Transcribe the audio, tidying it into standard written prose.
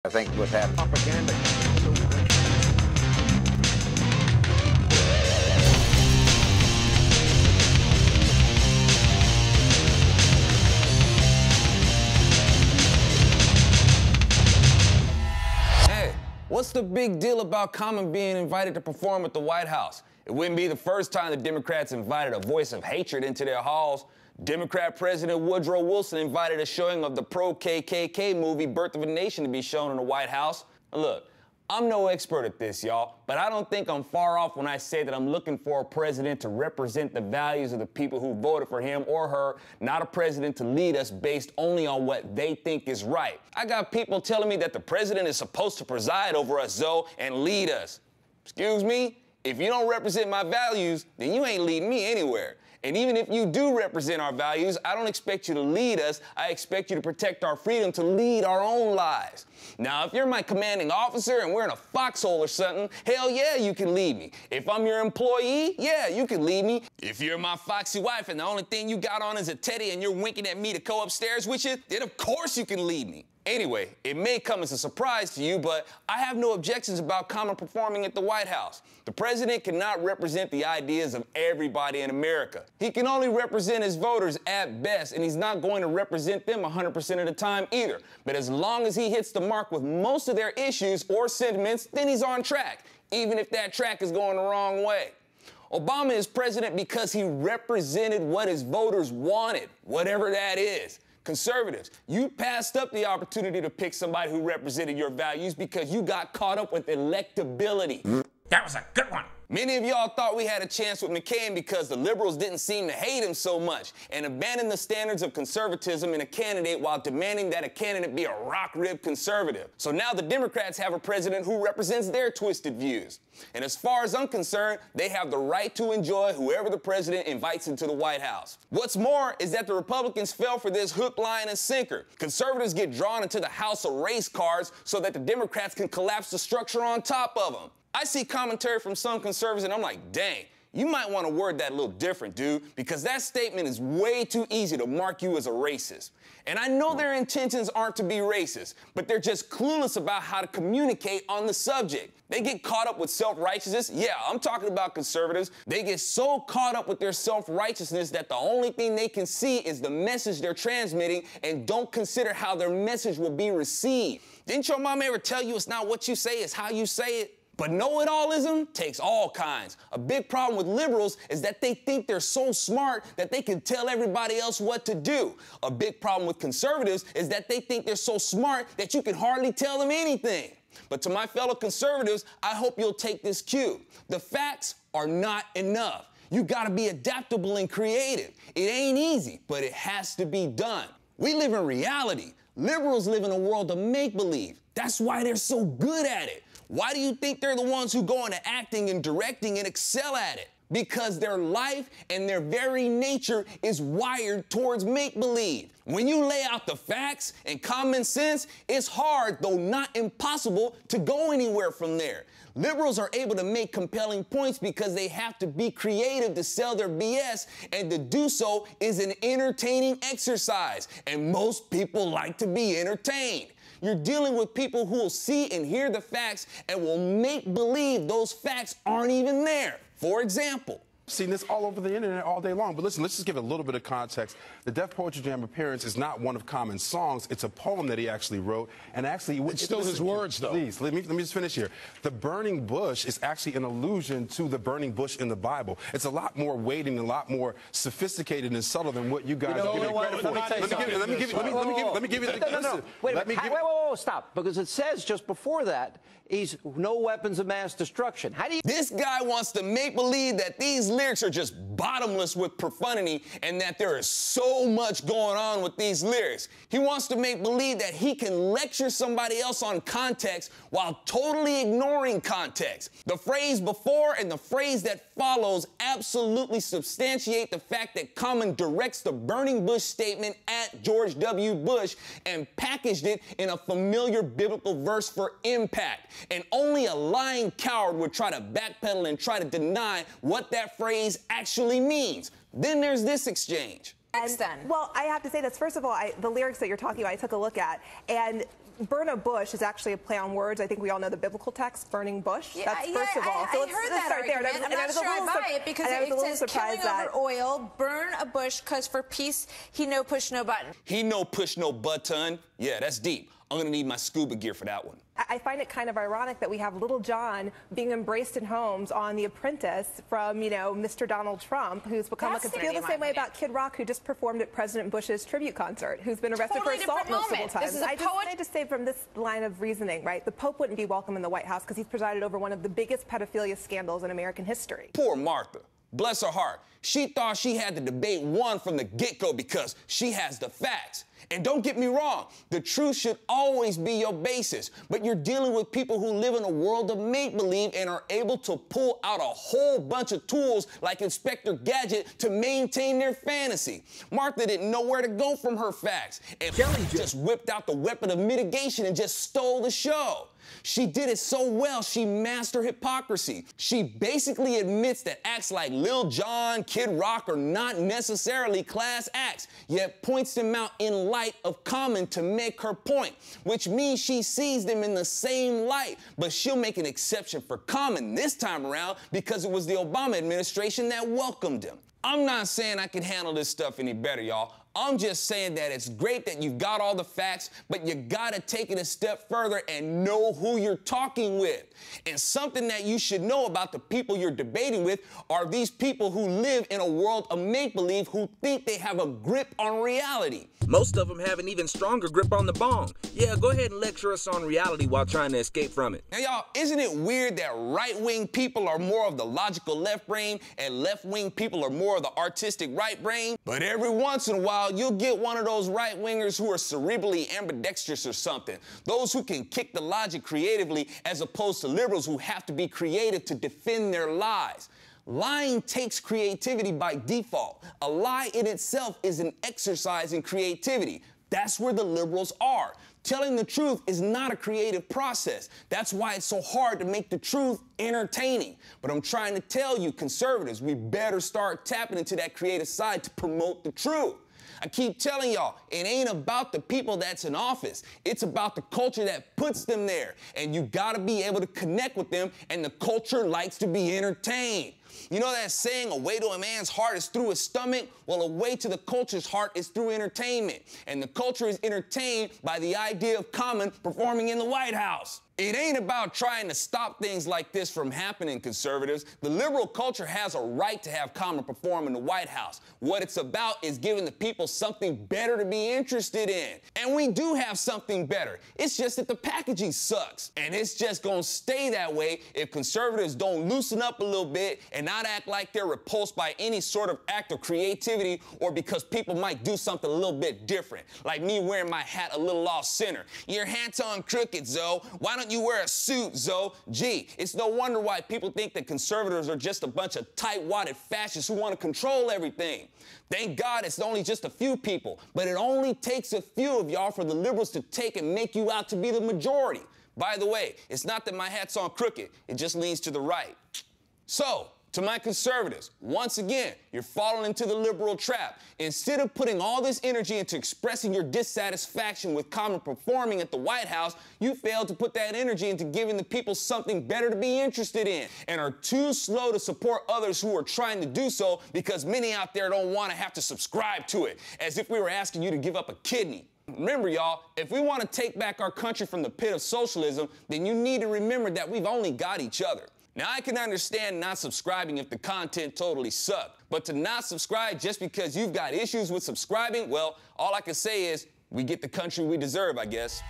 I think what's happening. Propaganda. Hey, what's the big deal about Common being invited to perform at the White House? It wouldn't be the first time the Democrats invited a voice of hatred into their halls. Democrat President Woodrow Wilson invited a showing of the pro-KKK movie Birth of a Nation to be shown in the White House. Look, I'm no expert at this, y'all, but I don't think I'm far off when I say that I'm looking for a president to represent the values of the people who voted for him or her, not a president to lead us based only on what they think is right. I got people telling me that the president is supposed to preside over us, Zoe, and lead us. Excuse me? If you don't represent my values, then you ain't leading me anywhere. And even if you do represent our values, I don't expect you to lead us. I expect you to protect our freedom to lead our own lives. Now, if you're my commanding officer and we're in a foxhole or something, hell yeah, you can lead me. If I'm your employee, yeah, you can lead me. If you're my foxy wife and the only thing you got on is a teddy and you're winking at me to go upstairs with you, then of course you can lead me. Anyway, it may come as a surprise to you, but I have no objections about Common performing at the White House. The president cannot represent the ideas of everybody in America. He can only represent his voters at best, and he's not going to represent them 100% of the time either. But as long as he hits the mark with most of their issues or sentiments, then he's on track, even if that track is going the wrong way. Obama is president because he represented what his voters wanted, whatever that is. Conservatives, you passed up the opportunity to pick somebody who represented your values because you got caught up with electability. That was a good one. Many of y'all thought we had a chance with McCain because the liberals didn't seem to hate him so much and abandoned the standards of conservatism in a candidate while demanding that a candidate be a rock-ribbed conservative. So now the Democrats have a president who represents their twisted views. And as far as I'm concerned, they have the right to enjoy whoever the president invites into the White House. What's more is that the Republicans fell for this hook, line, and sinker. Conservatives get drawn into the house of race cards so that the Democrats can collapse the structure on top of them. I see commentary from some conservatives and I'm like, dang, you might want to word that a little different, dude, because that statement is way too easy to mark you as a racist. And I know their intentions aren't to be racist, but they're just clueless about how to communicate on the subject. They get caught up with self-righteousness. Yeah, I'm talking about conservatives. They get so caught up with their self-righteousness that the only thing they can see is the message they're transmitting and don't consider how their message will be received. Didn't your mom ever tell you it's not what you say, it's how you say it? But know-it-allism takes all kinds. A big problem with liberals is that they think they're so smart that they can tell everybody else what to do. A big problem with conservatives is that they think they're so smart that you can hardly tell them anything. But to my fellow conservatives, I hope you'll take this cue. The facts are not enough. You gotta be adaptable and creative. It ain't easy, but it has to be done. We live in reality. Liberals live in a world of make-believe. That's why they're so good at it. Why do you think they're the ones who go into acting and directing and excel at it? Because their life and their very nature is wired towards make-believe. When you lay out the facts and common sense, it's hard, though not impossible, to go anywhere from there. Liberals are able to make compelling points because they have to be creative to sell their BS, and to do so is an entertaining exercise, and most people like to be entertained. You're dealing with people who will see and hear the facts and will make believe those facts aren't even there. For example, seen this all over the internet all day long. But listen, let's just give it a little bit of context. The Def Poetry Jam appearance is not one of Common's songs. It's a poem that he actually wrote. And actually, it's still his words, though. Please, let me just finish here. The burning bush is actually an allusion to the burning bush in the Bible. It's a lot more weighty and a lot more sophisticated and subtle than what you guys are giving credit for. Let me give you the Wait, stop. Because it says just before that, he's no weapons of mass destruction. How do you... This guy wants to make believe that these lyrics are just bottomless with profundity and that there is so much going on with these lyrics. He wants to make believe that he can lecture somebody else on context while totally ignoring context. The phrase before and the phrase that follows absolutely substantiate the fact that Common directs the burning bush statement at George W. Bush and packaged it in a familiar biblical verse for impact. And only a lying coward would try to backpedal and try to deny what that phrase actually means. Then there's this exchange. Well, I have to say this. First of all, the lyrics that you're talking about, I took a look at, and burn a bush is actually a play on words. I think we all know the biblical text, burning bush. Yeah, That's first of all. I heard that argument. I'm not sure I buy it because it says killing over oil, burn a bush, because for peace, he no push, no button. He no push, no button. Yeah, that's deep. I'm going to need my scuba gear for that one. I find it kind of ironic that we have little John being embraced in homes on The Apprentice from, Mr. Donald Trump, who's become I feel the same way about Kid Rock, who just performed at President Bush's tribute concert, who's been arrested for assault multiple times. I just say from this line of reasoning, right, the Pope wouldn't be welcome in the White House because he's presided over one of the biggest pedophilia scandals in American history. Poor Martha. Bless her heart. She thought she had the debate won from the get-go because she has the facts. And don't get me wrong, the truth should always be your basis. But you're dealing with people who live in a world of make-believe and are able to pull out a whole bunch of tools like Inspector Gadget to maintain their fantasy. Martha didn't know where to go from her facts. And Kelly just whipped out the weapon of mitigation and just stole the show. She did it so well, she mastered hypocrisy. She basically admits that acts like Lil Jon, Kid Rock are not necessarily class acts, yet points them out in light of Common to make her point, which means she sees them in the same light, but she'll make an exception for Common this time around because it was the Obama administration that welcomed him. I'm not saying I can handle this stuff any better, y'all. I'm just saying that it's great that you've got all the facts, but you gotta take it a step further and know who you're talking with. And something that you should know about the people you're debating with are these people who live in a world of make-believe who think they have a grip on reality. Most of them have an even stronger grip on the bong. Yeah, go ahead and lecture us on reality while trying to escape from it. Now, y'all, isn't it weird that right-wing people are more of the logical left brain and left-wing people are more of the artistic right brain? But every once in a while, you'll get one of those right-wingers who are cerebrally ambidextrous or something. Those who can kick the logic creatively as opposed to liberals who have to be creative to defend their lies. Lying takes creativity by default. A lie in itself is an exercise in creativity. That's where the liberals are. Telling the truth is not a creative process. That's why it's so hard to make the truth entertaining. But I'm trying to tell you, conservatives, we better start tapping into that creative side to promote the truth. I keep telling y'all, it ain't about the people that's in office. It's about the culture that puts them there. And you gotta be able to connect with them, and the culture likes to be entertained. You know that saying, a way to a man's heart is through his stomach? Well, a way to the culture's heart is through entertainment. And the culture is entertained by the idea of Common performing in the White House. It ain't about trying to stop things like this from happening, conservatives. The liberal culture has a right to have Common perform in the White House. What it's about is giving the people something better to be interested in. And we do have something better. It's just that the packaging sucks. And it's just gonna stay that way if conservatives don't loosen up a little bit and not act like they're repulsed by any sort of act of creativity or because people might do something a little bit different. Like me wearing my hat a little off center. Your hat's on crooked, Zoe. Why don't you wear a suit, Zoe? Gee, it's no wonder why people think that conservatives are just a bunch of tight-wadded fascists who want to control everything. Thank God it's only just a few people, but it only takes a few of y'all for the liberals to take and make you out to be the majority. By the way, it's not that my hat's on crooked, it just leans to the right. So, to my conservatives, once again, you're falling into the liberal trap. Instead of putting all this energy into expressing your dissatisfaction with Common performing at the White House, you failed to put that energy into giving the people something better to be interested in and are too slow to support others who are trying to do so because many out there don't want to have to subscribe to it, as if we were asking you to give up a kidney. Remember, y'all, if we want to take back our country from the pit of socialism, then you need to remember that we've only got each other. Now, I can understand not subscribing if the content totally sucked, but to not subscribe just because you've got issues with subscribing, well, all I can say is we get the country we deserve, I guess.